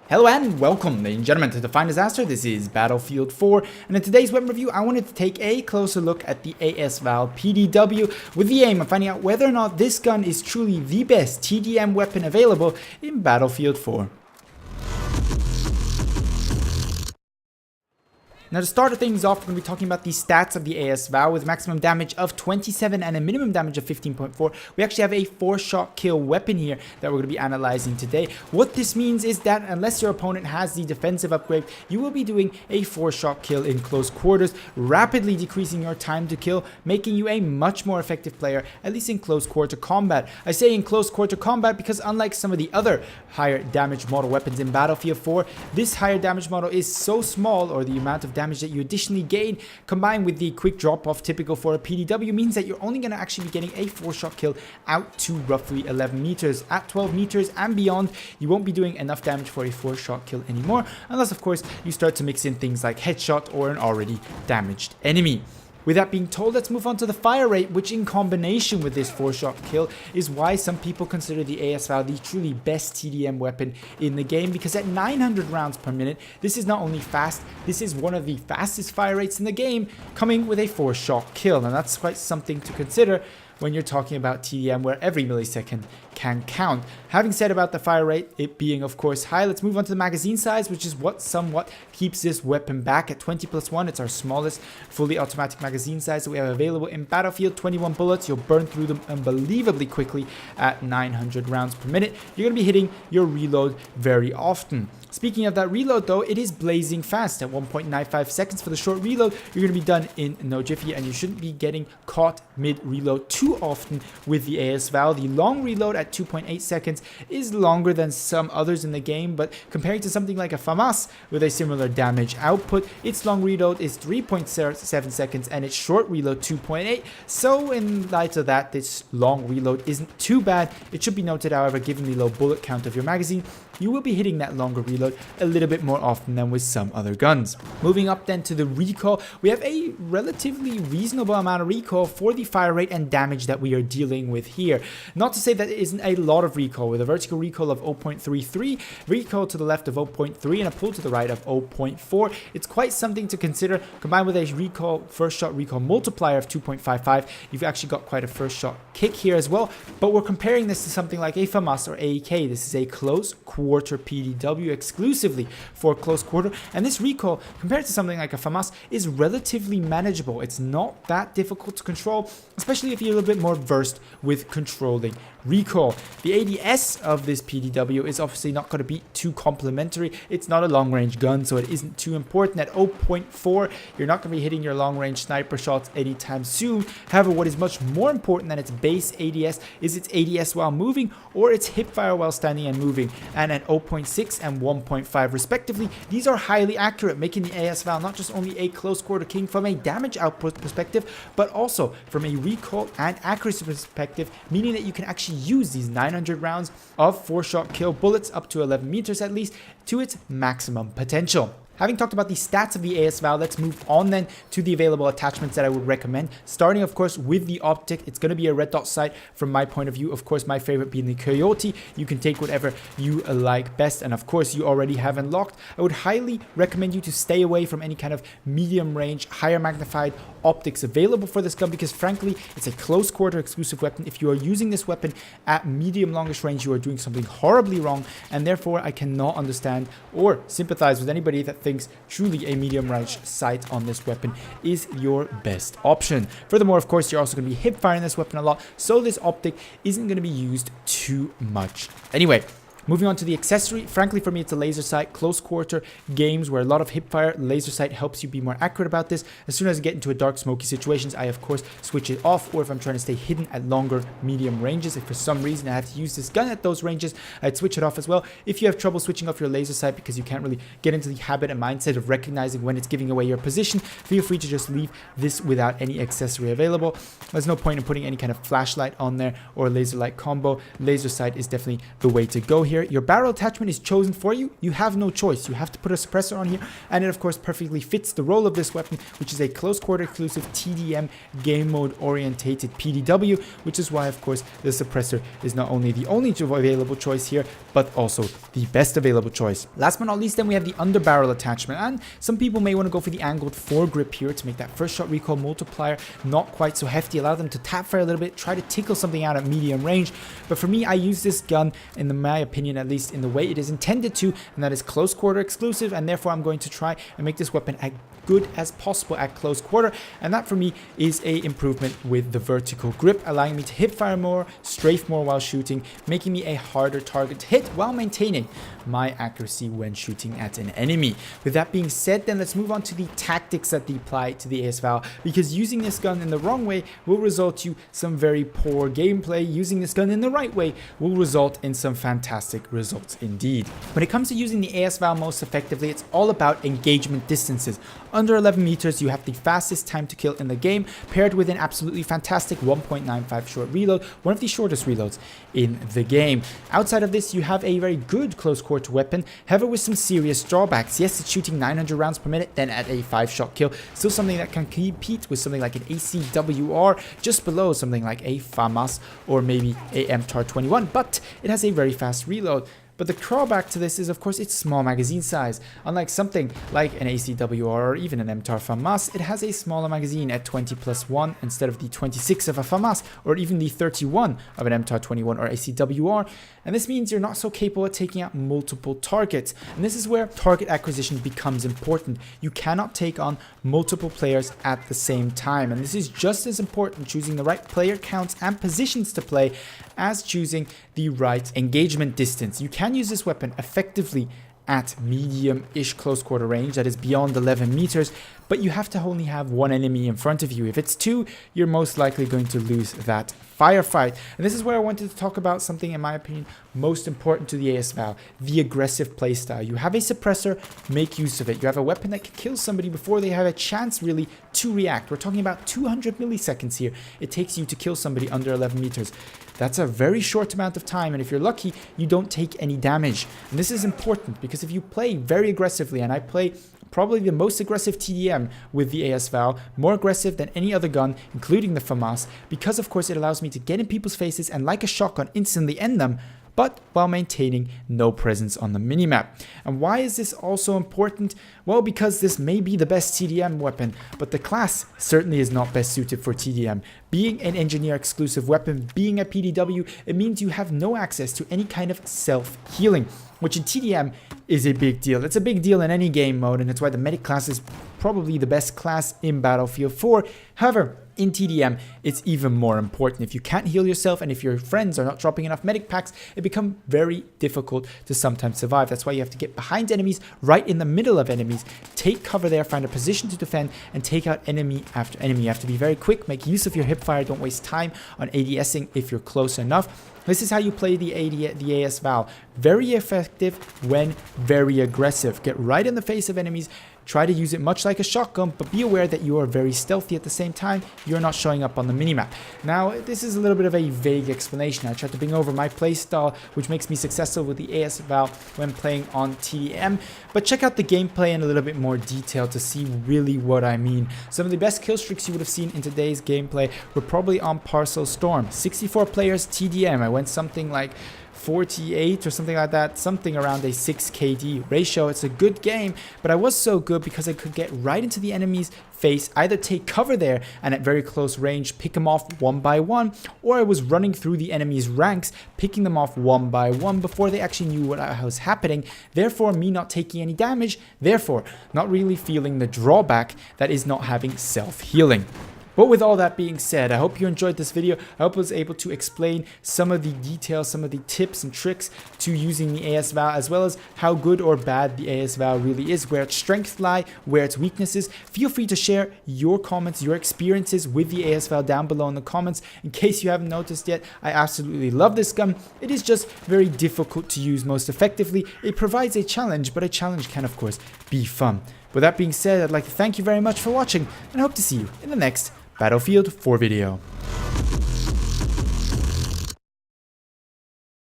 Hello and welcome, ladies and gentlemen, to Define Disaster. This is Battlefield 4, and in today's weapon review, I wanted to take a closer look at the AS Val PDW with the aim of finding out whether or not this gun is truly the best TDM weapon available in Battlefield 4. Now, to start things off, we're going to be talking about the stats of the AS Val with maximum damage of 27 and a minimum damage of 15.4. We actually have a 4-shot kill weapon here that we're going to be analyzing today. What this means is that unless your opponent has the defensive upgrade, you will be doing a 4-shot kill in close quarters, rapidly decreasing your time to kill, making you a much more effective player, at least in close quarter combat. I say in close quarter combat because unlike some of the other higher damage model weapons in Battlefield 4, this higher damage model is so small, or the amount of damage that you additionally gain combined with the quick drop off typical for a PDW means that you're only going to actually be getting a 4-shot kill out to roughly 11 meters. At 12 meters and beyond, you won't be doing enough damage for a 4-shot kill anymore, unless of course you start to mix in things like headshot or an already damaged enemy. With that being told, let's move on to the fire rate, which in combination with this 4-shot kill is why some people consider the AS Val the truly best TDM weapon in the game, because at 900 rounds per minute, this is not only fast, this is one of the fastest fire rates in the game, coming with a 4-shot kill. And that's quite something to consider when you're talking about TDM, where every millisecond can count. Having said about the fire rate, it being of course high, let's move on to the magazine size, which is what somewhat keeps this weapon back. At 20+1, it's our smallest fully automatic magazine size that we have available in Battlefield. 21 bullets, you'll burn through them unbelievably quickly at 900 rounds per minute. You're going to be hitting your reload very often. Speaking of that reload though, it is blazing fast. At 1.95 seconds for the short reload, you're going to be done in no jiffy, and you shouldn't be getting caught mid-reload too often with the AS Val. The long reload at 2.8 seconds is longer than some others in the game, but comparing to something like a FAMAS with a similar damage output, its long reload is 3.7 seconds and its short reload 2.8. So in light of that, this long reload isn't too bad. It should be noted, however, given the low bullet count of your magazine, you will be hitting that longer reload a little bit more often than with some other guns. Moving up then to the recoil, we have a relatively reasonable amount of recoil for the fire rate and damage that we are dealing with here. Not to say that it isn't a lot of recoil, with a vertical recoil of 0.33, recoil to the left of 0.3, and a pull to the right of 0.4. It's quite something to consider. Combined with a recoil, first shot recoil multiplier of 2.55, you've actually got quite a first shot kick here as well. But we're comparing this to something like a FAMAS or AEK. This is a close quarter PDW exclusively for close quarter, and this recoil compared to something like a FAMAS is relatively manageable. It's not that difficult to control, especially if you're a little bit more versed with controlling recoil. The ADS of this PDW is obviously not going to be too complimentary. It's not a long range gun, so it isn't too important. At 0.4, you're not going to be hitting your long range sniper shots anytime soon. However, what is much more important than its base ADS is its ADS while moving, or its hipfire while standing and moving. And at 0.6 and 1.5 respectively, these are highly accurate, making the AS Val not just only a close quarter king from a damage output perspective, but also from a recoil and accuracy perspective, meaning that you can actually use these 900 rounds of 4-shot kill bullets up to 11 meters at least to its maximum potential. Having talked about the stats of the AS Val, let's move on then to the available attachments that I would recommend. Starting, of course, with the optic. It's going to be a red dot sight from my point of view. Of course, my favorite being the Coyote. You can take whatever you like best, and of course, you already have unlocked. I would highly recommend you to stay away from any kind of medium range, higher magnified optics available for this gun, because frankly, it's a close quarter exclusive weapon. If you are using this weapon at medium longish range, you are doing something horribly wrong, and therefore I cannot understand or sympathize with anybody that thinks truly a medium range sight on this weapon is your best option. Furthermore, of course, you're also going to be hip firing this weapon a lot, so this optic isn't going to be used too much. Anyway, moving on to the accessory, frankly for me it's a laser sight. Close quarter games where a lot of hipfire, laser sight helps you be more accurate about this. As soon as I get into a dark smoky situations, I of course switch it off, or if I'm trying to stay hidden at longer medium ranges, if for some reason I have to use this gun at those ranges, I'd switch it off as well. If you have trouble switching off your laser sight because you can't really get into the habit and mindset of recognizing when it's giving away your position, feel free to just leave this without any accessory available. There's no point in putting any kind of flashlight on there or laser light combo. Laser sight is definitely the way to go here. here, your barrel attachment is chosen for you. You have no choice. You have to put a suppressor on here, and it of course perfectly fits the role of this weapon, which is a close quarter exclusive TDM game mode orientated PDW, which is why of course the suppressor is not only the only available choice here, but also the best available choice. Last but not least, then we have the underbarrel attachment, and some people may want to go for the angled foregrip here to make that first shot recoil multiplier not quite so hefty, allow them to tap fire a little bit, try to tickle something out at medium range. But for me, I use this gun, in my opinion at least, in the way it is intended to, and that is close quarter exclusive, and therefore I'm going to try and make this weapon as good as possible at close quarter, and that for me is a improvement with the vertical grip, allowing me to hip fire more, strafe more while shooting, making me a harder target to hit while maintaining my accuracy when shooting at an enemy. With that being said, then let's move on to the tactics that they apply to the AS Val, because using this gun in the wrong way will result to some very poor gameplay. Using this gun in the right way will result in some fantastic results indeed. When it comes to using the AS Val most effectively, it's all about engagement distances. Under 11 meters, you have the fastest time to kill in the game, paired with an absolutely fantastic 1.95 short reload, one of the shortest reloads in the game. Outside of this, you have a very good close quarter weapon, however with some serious drawbacks. Yes, it's shooting 900 rounds per minute, then at a 5-shot kill, still something that can compete with something like an ACWR, just below something like a FAMAS or maybe a MTAR-21, but it has a very fast reload. But the drawback to this is, of course, its small magazine size. Unlike something like an ACWR or even an MTAR FAMAS, it has a smaller magazine at 20+1 instead of the 26 of a FAMAS or even the 31 of an MTAR 21 or ACWR. And this means you're not so capable at taking out multiple targets. And this is where target acquisition becomes important. You cannot take on multiple players at the same time. And this is just as important, choosing the right player counts and positions to play, as choosing the right engagement distance. You can use this weapon effectively at medium-ish close quarter range, that is beyond 11 meters, but you have to only have one enemy in front of you. If it's two, you're most likely going to lose that firefight. And this is where I wanted to talk about something, in my opinion, most important to the AS Val, the aggressive playstyle. You have a suppressor, make use of it. You have a weapon that can kill somebody before they have a chance really to react. We're talking about 200 milliseconds here it takes you to kill somebody under 11 meters. That's a very short amount of time, and if you're lucky, you don't take any damage. And this is important because if you play very aggressively, and I play probably the most aggressive TDM with the AS Val, more aggressive than any other gun, including the FAMAS, because of course it allows me to get in people's faces and like a shotgun instantly end them, but while maintaining no presence on the minimap. And why is this also important? Well, because this may be the best TDM weapon, but the class certainly is not best suited for TDM. Being an engineer exclusive weapon, being a PDW, it means you have no access to any kind of self-healing, which in TDM is a big deal. It's a big deal in any game mode, and it's why the medic class is probably the best class in Battlefield 4. However, in TDM, it's even more important. If you can't heal yourself and if your friends are not dropping enough medic packs, it becomes very difficult to sometimes survive. That's why you have to get behind enemies, right in the middle of enemies, take cover there, find a position to defend, and take out enemy after enemy. You have to be very quick, make use of your hip fire, don't waste time on ADSing if you're close enough. This is how you play the AS Val. Very effective when very aggressive. Get right in the face of enemies. Try to use it much like a shotgun, but be aware that you are very stealthy at the same time. You're not showing up on the minimap. Now, this is a little bit of a vague explanation. I tried to bring over my playstyle, which makes me successful with the AS Val when playing on TDM. But check out the gameplay in a little bit more detail to see really what I mean. Some of the best kill streaks you would have seen in today's gameplay were probably on Parcel Storm. 64 players TDM. I went something like 48 or something like that, something around a 6 KD ratio. It's a good game, but I was so good because I could get right into the enemy's face, either take cover there and at very close range pick them off one by one, or I was running through the enemy's ranks, picking them off one by one before they actually knew what was happening, therefore me not taking any damage, therefore not really feeling the drawback that is not having self-healing. But with all that being said, I hope you enjoyed this video. I hope I was able to explain some of the details, some of the tips and tricks to using the AS Val, as well as how good or bad the AS Val really is, where its strengths lie, where its weaknesses. Feel free to share your comments, your experiences with the AS Val down below in the comments. In case you haven't noticed yet, I absolutely love this gun. It is just very difficult to use most effectively. It provides a challenge, but a challenge can of course be fun. With that being said, I'd like to thank you very much for watching and hope to see you in the next Battlefield 4 video.